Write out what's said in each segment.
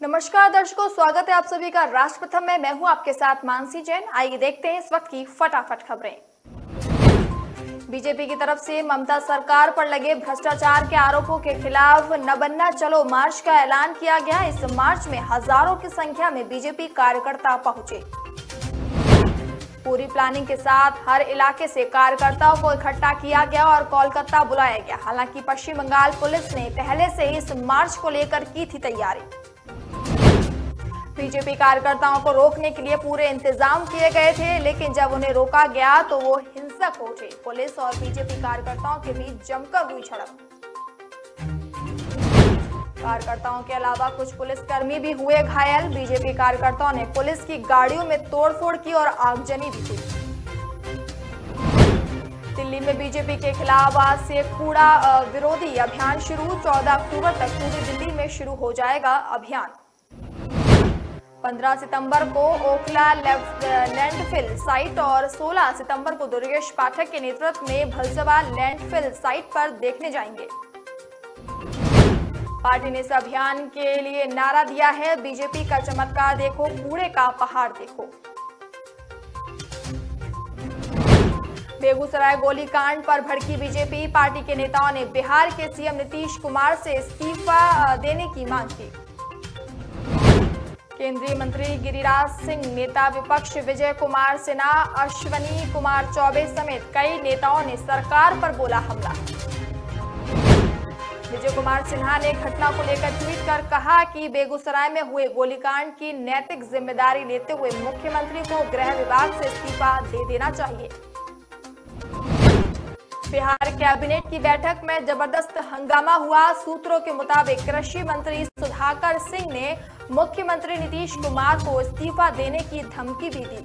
नमस्कार दर्शकों, स्वागत है आप सभी का राष्ट्र प्रथम में। मैं हूं आपके साथ मानसी जैन। आइए देखते हैं इस वक्त की फटाफट खबरें। बीजेपी की तरफ से ममता सरकार पर लगे भ्रष्टाचार के आरोपों के खिलाफ न बनना चलो मार्च का ऐलान किया गया। इस मार्च में हजारों की संख्या में बीजेपी कार्यकर्ता पहुंचे। पूरी प्लानिंग के साथ हर इलाके से कार्यकर्ताओं को इकट्ठा किया गया और कोलकाता बुलाया गया। हालांकि पश्चिम बंगाल पुलिस ने पहले से ही इस मार्च को लेकर की थी तैयारी। बीजेपी कार्यकर्ताओं को रोकने के लिए पूरे इंतजाम किए गए थे, लेकिन जब उन्हें रोका गया तो वो हिंसक हो उठे। पुलिस और बीजेपी कार्यकर्ताओं के बीच जमकर हुई झड़प। कार्यकर्ताओं के अलावा कुछ पुलिसकर्मी भी हुए घायल। बीजेपी कार्यकर्ताओं ने पुलिस की गाड़ियों में तोड़फोड़ की और आगजनी भी की। दिल्ली में बीजेपी के खिलाफ आज से कूड़ा विरोधी अभियान शुरू। 14 अक्टूबर तक पूरी दिल्ली में शुरू हो जाएगा अभियान। 15 सितंबर को ओखला लैंडफिल साइट और 16 सितंबर को दुर्गेश पाठक के नेतृत्व में भलसवा लैंडफिल साइट पर देखने जाएंगे। पार्टी ने इस अभियान के लिए नारा दिया है, बीजेपी का चमत्कार देखो, कूड़े का पहाड़ देखो। बेगूसराय गोलीकांड पर भड़की बीजेपी। पार्टी के नेताओं ने बिहार के सीएम नीतीश कुमार से इस्तीफा देने की मांग की। केंद्रीय मंत्री गिरिराज सिंह, नेता विपक्ष विजय कुमार सिन्हा, अश्वनी कुमार चौबे समेत कई नेताओं ने सरकार पर बोला हमला। विजय कुमार सिन्हा ने घटना को लेकर ट्वीट कर कहा कि बेगूसराय में हुए गोलीकांड की नैतिक जिम्मेदारी लेते हुए मुख्यमंत्री को गृह विभाग से इस्तीफा दे देना चाहिए। बिहार कैबिनेट की बैठक में जबरदस्त हंगामा हुआ। सूत्रों के मुताबिक कृषि मंत्री सुधाकर सिंह ने मुख्यमंत्री नीतीश कुमार को इस्तीफा देने की धमकी भी दी।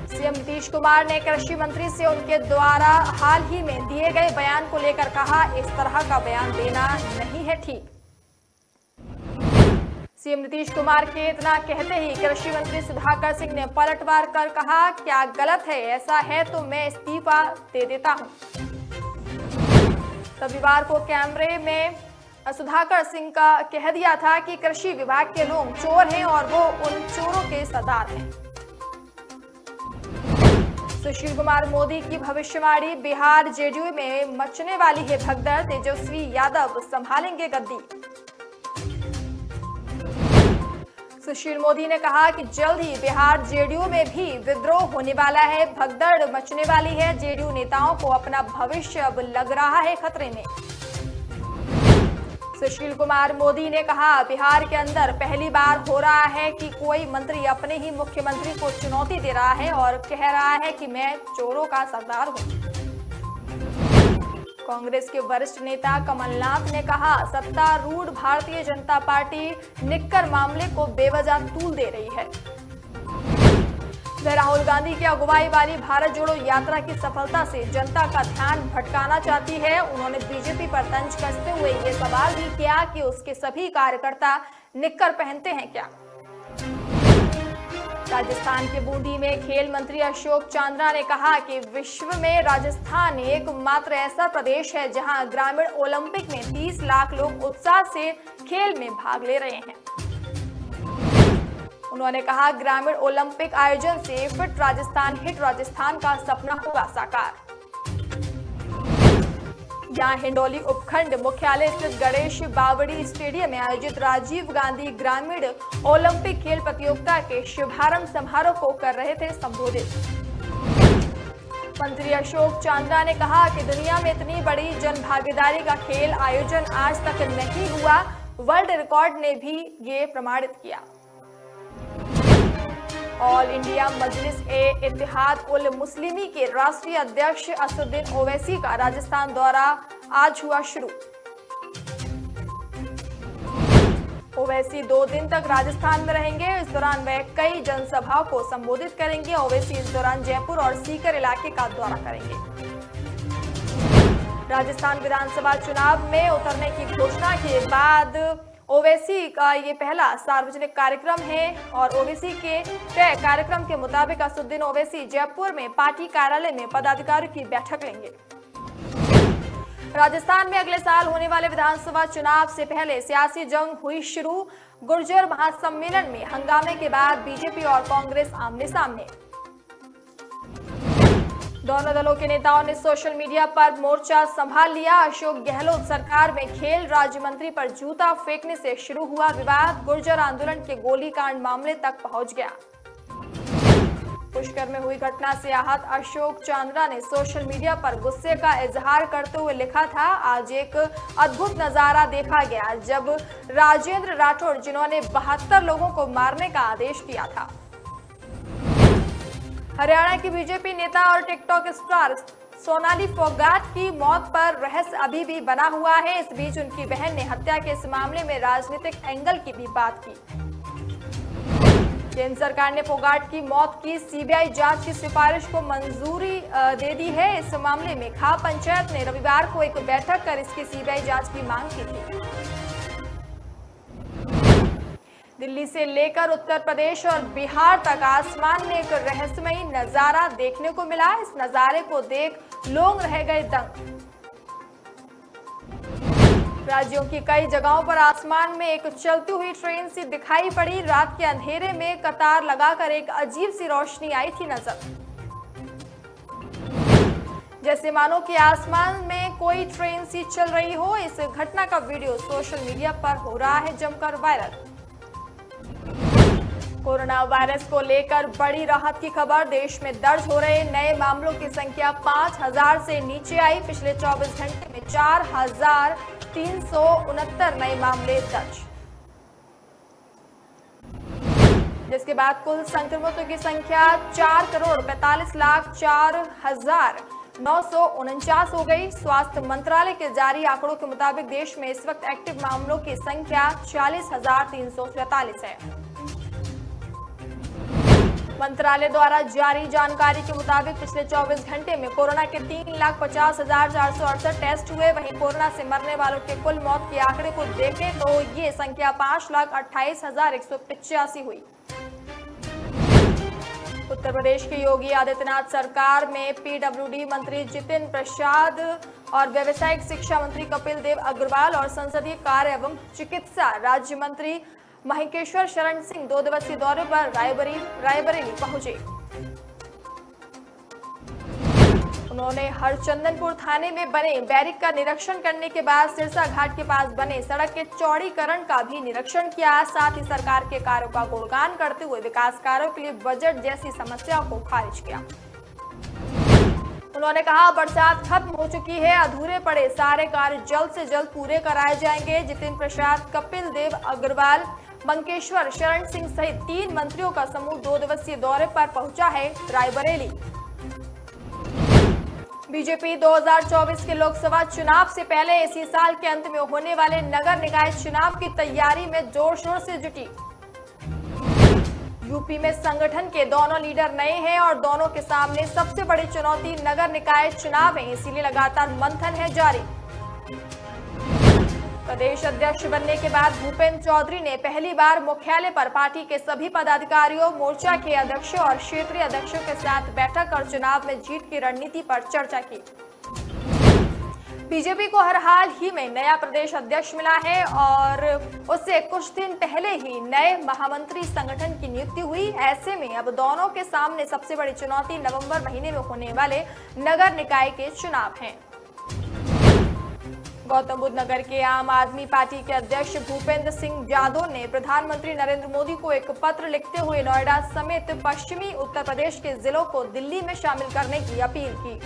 सीएम नीतीश कुमार ने कृषि मंत्री से उनके द्वारा हाल ही में दिए गए बयान को लेकर कहा, इस तरह का बयान देना नहीं है ठीक। सीएम नीतीश कुमार के इतना कहते ही कृषि मंत्री सुधाकर सिंह ने पलटवार कर कहा, क्या गलत है? ऐसा है तो मैं इस्तीफा दे देता हूं। रविवार को कैमरे में सुधाकर सिंह का कह दिया था कि कृषि विभाग के लोग चोर हैं और वो उन चोरों के सरदार हैं। सुशील कुमार मोदी की भविष्यवाणी, बिहार जेडीयू में मचने वाली है भगदड़, तेजस्वी यादव संभालेंगे गद्दी। सुशील मोदी ने कहा कि जल्द ही बिहार जेडीयू में भी विद्रोह होने वाला है, भगदड़ मचने वाली है। जेडीयू नेताओं को अपना भविष्य अब लग रहा है खतरे में। सुशील कुमार मोदी ने कहा, बिहार के अंदर पहली बार हो रहा है कि कोई मंत्री अपने ही मुख्यमंत्री को चुनौती दे रहा है और कह रहा है कि मैं चोरों का सरदार हूं। कांग्रेस के वरिष्ठ नेता कमलनाथ ने कहा, सत्तारूढ़ भारतीय जनता पार्टी निक्कर मामले को बेवजह तूल दे रही है। वह राहुल गांधी की अगुवाई वाली भारत जोड़ो यात्रा की सफलता से जनता का ध्यान भटकाना चाहती है। उन्होंने बीजेपी पर तंज कसते हुए ये सवाल भी किया कि उसके सभी कार्यकर्ता निक्कर पहनते हैं क्या। राजस्थान के बूंदी में खेल मंत्री अशोक चांद्रा ने कहा कि विश्व में राजस्थान एकमात्र ऐसा प्रदेश है जहां ग्रामीण ओलंपिक में 30 लाख लोग उत्साह से खेल में भाग ले रहे हैं। उन्होंने कहा, ग्रामीण ओलंपिक आयोजन से फिट राजस्थान, हिट राजस्थान का सपना होगा साकार। यहां हिंडोली उपखंड मुख्यालय स्थित गणेश बावड़ी स्टेडियम में आयोजित राजीव गांधी ग्रामीण ओलंपिक खेल प्रतियोगिता के शुभारंभ समारोह को कर रहे थे संबोधित। मंत्री अशोक चांद्रा ने कहा कि दुनिया में इतनी बड़ी जन भागीदारी का खेल आयोजन आज तक नहीं हुआ। वर्ल्ड रिकॉर्ड ने भी ये प्रमाणित किया। ऑल इंडिया मजलिस-ए-इत्तेहाद उल मुस्लिमी के राष्ट्रीय अध्यक्ष असदुद्दीन ओवैसी का राजस्थान दौरा आज हुआ शुरू। ओवैसी 2 दिन तक राजस्थान में रहेंगे। इस दौरान वह कई जनसभाओं को संबोधित करेंगे। ओवैसी इस दौरान जयपुर और सीकर इलाके का दौरा करेंगे। राजस्थान विधानसभा चुनाव में उतरने की घोषणा के बाद ओवैसी का ये पहला सार्वजनिक कार्यक्रम है और ओवैसी के तय कार्यक्रम के मुताबिक असदुद्दीन ओवैसी जयपुर में पार्टी कार्यालय में पदाधिकारियों की बैठक लेंगे। राजस्थान में अगले साल होने वाले विधानसभा चुनाव से पहले सियासी जंग हुई शुरू। गुर्जर महासम्मेलन में हंगामे के बाद बीजेपी और कांग्रेस आमने सामने। दोनों दलों के नेताओं ने सोशल मीडिया पर मोर्चा संभाल लिया। अशोक गहलोत सरकार में खेल राज्य मंत्री पर जूता फेंकने से शुरू हुआ विवाद। गुर्जर आंदोलन के गोलीकांड मामले तक पहुंच गया। पुष्कर में हुई घटना से आहत अशोक चांद्रा ने सोशल मीडिया पर गुस्से का इजहार करते हुए लिखा था, आज एक अद्भुत नजारा देखा गया जब राजेंद्र राठौड़, जिन्होंने 72 लोगों को मारने का आदेश दिया था। हरियाणा की बीजेपी नेता और टिकटॉक स्टार सोनाली फोगाट की मौत पर रहस्य अभी भी बना हुआ है। इस बीच उनकी बहन ने हत्या के इस मामले में राजनीतिक एंगल की भी बात की। केंद्र सरकार ने फोगाट की मौत की सीबीआई जांच की सिफारिश को मंजूरी दे दी है। इस मामले में खाप पंचायत ने रविवार को एक बैठक कर इसकी सीबीआई जांच की मांग की थी। दिल्ली से लेकर उत्तर प्रदेश और बिहार तक आसमान में एक रहस्यमयी नजारा देखने को मिला। इस नजारे को देख लोग रह गए दंग। राज्यों की कई जगहों पर आसमान में एक चलती हुई ट्रेन सी दिखाई पड़ी। रात के अंधेरे में कतार लगाकर एक अजीब सी रोशनी आई थी नजर, जैसे मानो कि आसमान में कोई ट्रेन सी चल रही हो। इस घटना का वीडियो सोशल मीडिया पर हो रहा है जमकर वायरल। कोरोना वायरस को लेकर बड़ी राहत की खबर। देश में दर्ज हो रहे नए मामलों की संख्या 5000 से नीचे आई। पिछले 24 घंटे में 4369 नए मामले दर्ज, जिसके बाद कुल संक्रमितों की संख्या 4,45,04,949 हो गई। स्वास्थ्य मंत्रालय के जारी आंकड़ों के मुताबिक देश में इस वक्त एक्टिव मामलों की संख्या 40,347 है। मंत्रालय द्वारा जारी जानकारी के मुताबिक पिछले 24 घंटे में कोरोना के 3,50,468 टेस्ट हुए। वहीं कोरोना से मरने वालों के कुल मौत के आंकड़े को देखें तो ये संख्या 5,28,185 हुई। उत्तर प्रदेश की योगी आदित्यनाथ सरकार में पीडब्ल्यूडी मंत्री जितिन प्रसाद और व्यावसायिक शिक्षा मंत्री कपिल देव अग्रवाल और संसदीय कार्य एवं चिकित्सा राज्य मंत्री महेकेश्वर शरण सिंह 2 दिवसीय दौरे पर रायबरेली पहुंचे। उन्होंने हरचंदनपुर थाने में बने बैरिक का निरीक्षण करने के बाद सिरसा घाट के पास बने सड़क के चौड़ीकरण का भी निरीक्षण किया। साथ ही सरकार के कार्यों का गुणगान करते हुए विकास कार्यों के लिए बजट जैसी समस्याओं को खारिज किया। उन्होंने कहा, बरसात खत्म हो चुकी है, अधूरे पड़े सारे कार्य जल्द से जल्द पूरे कराए जाएंगे। जितिन प्रसाद, कपिल देव अग्रवाल, मंकेश्वर शरण सिंह सहित 3 मंत्रियों का समूह 2 दिवसीय दौरे पर पहुंचा है रायबरेली। बीजेपी 2024 के लोकसभा चुनाव से पहले इसी साल के अंत में होने वाले नगर निकाय चुनाव की तैयारी में जोर शोर से जुटी। यूपी में संगठन के दोनों लीडर नए हैं और दोनों के सामने सबसे बड़ी चुनौती नगर निकाय चुनाव है, इसीलिए लगातार मंथन है जारी। प्रदेश अध्यक्ष बनने के बाद भूपेंद्र चौधरी ने पहली बार मुख्यालय पर पार्टी के सभी पदाधिकारियों, मोर्चा के अध्यक्षों और क्षेत्रीय अध्यक्षों के साथ बैठक कर चुनाव में जीत की रणनीति पर चर्चा की। बीजेपी को हर हाल ही में नया प्रदेश अध्यक्ष मिला है और उससे कुछ दिन पहले ही नए महामंत्री संगठन की नियुक्ति हुई। ऐसे में अब दोनों के सामने सबसे बड़ी चुनौती नवंबर महीने में होने वाले नगर निकाय के चुनाव हैं। गौतम बुद्ध नगर के आम आदमी पार्टी के अध्यक्ष भूपेंद्र सिंह यादव ने प्रधानमंत्री नरेंद्र मोदी को एक पत्र लिखते हुए नोएडा समेत पश्चिमी उत्तर प्रदेश के जिलों को दिल्ली में शामिल करने की अपील की।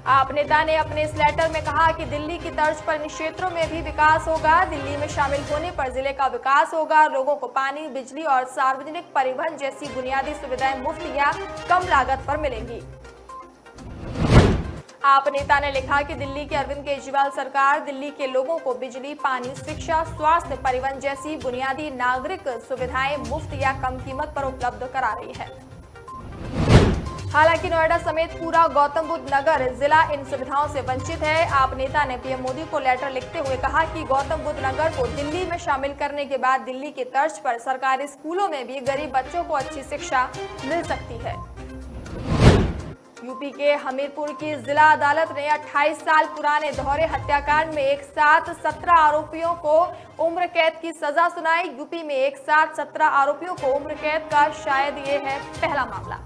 आप नेता ने अपने इस लेटर में कहा कि दिल्ली की तर्ज पर इन क्षेत्रों में भी विकास होगा। दिल्ली में शामिल होने पर जिले का विकास होगा। लोगों को पानी, बिजली और सार्वजनिक परिवहन जैसी बुनियादी सुविधाएं मुफ्त या कम लागत पर मिलेंगी। आप नेता ने लिखा कि दिल्ली की अरविंद केजरीवाल सरकार दिल्ली के लोगों को बिजली, पानी, शिक्षा, स्वास्थ्य, परिवहन जैसी बुनियादी नागरिक सुविधाएं मुफ्त या कम कीमत पर उपलब्ध करा रही है। हालांकि नोएडा समेत पूरा गौतम बुद्ध नगर जिला इन सुविधाओं से वंचित है। आप नेता ने पीएम मोदी को लेटर लिखते हुए कहा कि गौतम बुद्ध नगर को दिल्ली में शामिल करने के बाद दिल्ली की तर्ज पर सरकारी स्कूलों में भी गरीब बच्चों को अच्छी शिक्षा मिल सकती है। यूपी के हमीरपुर की जिला अदालत ने 28 साल पुराने दोहरे हत्याकांड में एक साथ 17 आरोपियों को उम्र कैद की सजा सुनाई। यूपी में एक साथ 17 आरोपियों को उम्र कैद का शायद ये है पहला मामला।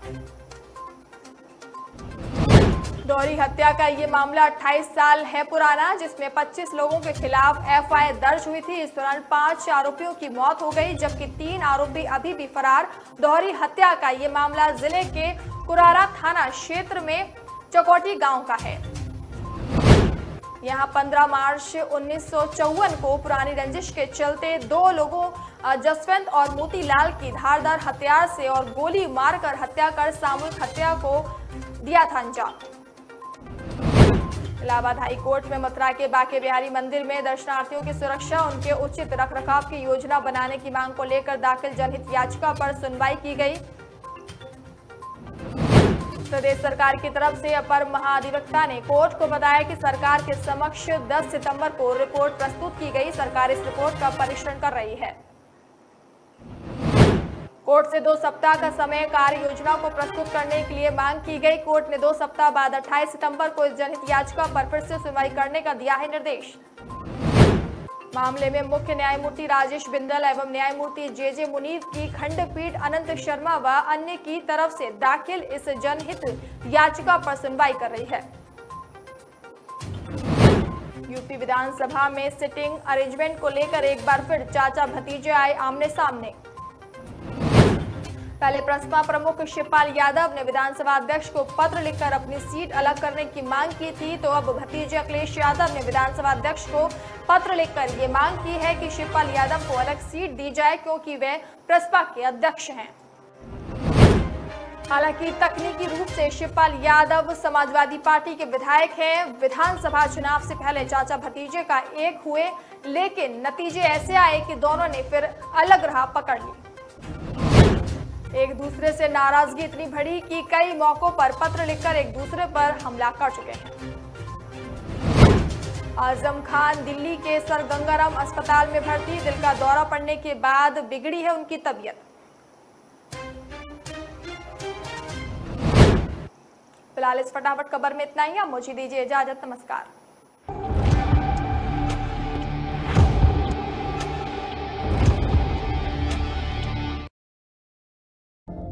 दोहरी हत्या का ये मामला 28 साल है पुराना, जिसमें 25 लोगों के खिलाफ एफआईआर दर्ज हुई थी। इस दौरान 5 आरोपियों की मौत हो गई, जबकि 3 आरोपी अभी भी फरार। दोहरी हत्या का ये मामला जिले के कुरारा थाना क्षेत्र में चकोटी गांव का है। यहां 15 मार्च 1954 को पुरानी रंजिश के चलते 2 लोगों जसवंत और मोतीलाल की धारदार हथियार से और गोली मारकर हत्या कर सामूहिक हत्या को दिया था अंजाम। इलाहाबाद हाई कोर्ट में मथुरा के बांके बिहारी मंदिर में दर्शनार्थियों की सुरक्षा, उनके उचित रखरखाव की योजना बनाने की मांग को लेकर दाखिल जनहित याचिका पर सुनवाई की गई। प्रदेश सरकार की तरफ से अपर महाधिवक्ता ने कोर्ट को बताया कि सरकार के समक्ष 10 सितंबर को रिपोर्ट प्रस्तुत की गई। सरकार इस रिपोर्ट का परीक्षण कर रही है। कोर्ट से 2 सप्ताह का समय कार्य योजना को प्रस्तुत करने के लिए मांग की गई। कोर्ट ने 2 सप्ताह बाद 28 सितंबर को इस जनहित याचिका पर फिर से सुनवाई करने का दिया है निर्देश। मामले में मुख्य न्यायमूर्ति राजेश बिंदल एवं न्यायमूर्ति जे मुनीर की खंडपीठ अनंत शर्मा व अन्य की तरफ से दाखिल इस जनहित याचिका पर सुनवाई कर रही है। यूपी विधानसभा में सिटिंग अरेंजमेंट को लेकर एक बार फिर चाचा भतीजे आए आमने सामने। पहले प्रसपा प्रमुख शिवपाल यादव ने विधानसभा अध्यक्ष को पत्र लिखकर अपनी सीट अलग करने की मांग की थी, तो अब भतीजे अखिलेश यादव ने विधानसभा अध्यक्ष को पत्र लिखकर ये मांग की है कि शिवपाल यादव को अलग सीट दी जाए, क्योंकि वे प्रसपा के अध्यक्ष हैं। हालांकि तकनीकी रूप से शिवपाल यादव समाजवादी पार्टी के विधायक हैं। विधानसभा चुनाव से पहले चाचा भतीजे का एक हुए, लेकिन नतीजे ऐसे आए कि दोनों ने फिर अलग राह पकड़ ली। एक दूसरे से नाराजगी इतनी बढ़ी कि कई मौकों पर पत्र लिखकर एक दूसरे पर हमला कर चुके हैं। आजम खान दिल्ली के सर गंगाराम अस्पताल में भर्ती। दिल का दौरा पड़ने के बाद बिगड़ी है उनकी तबीयत। फिलहाल इस फटाफट खबर में इतना ही। मुझे दीजिए इजाजत। नमस्कार।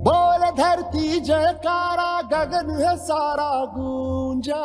बोल धरती जयकारा, गगन है सारा गूंजा।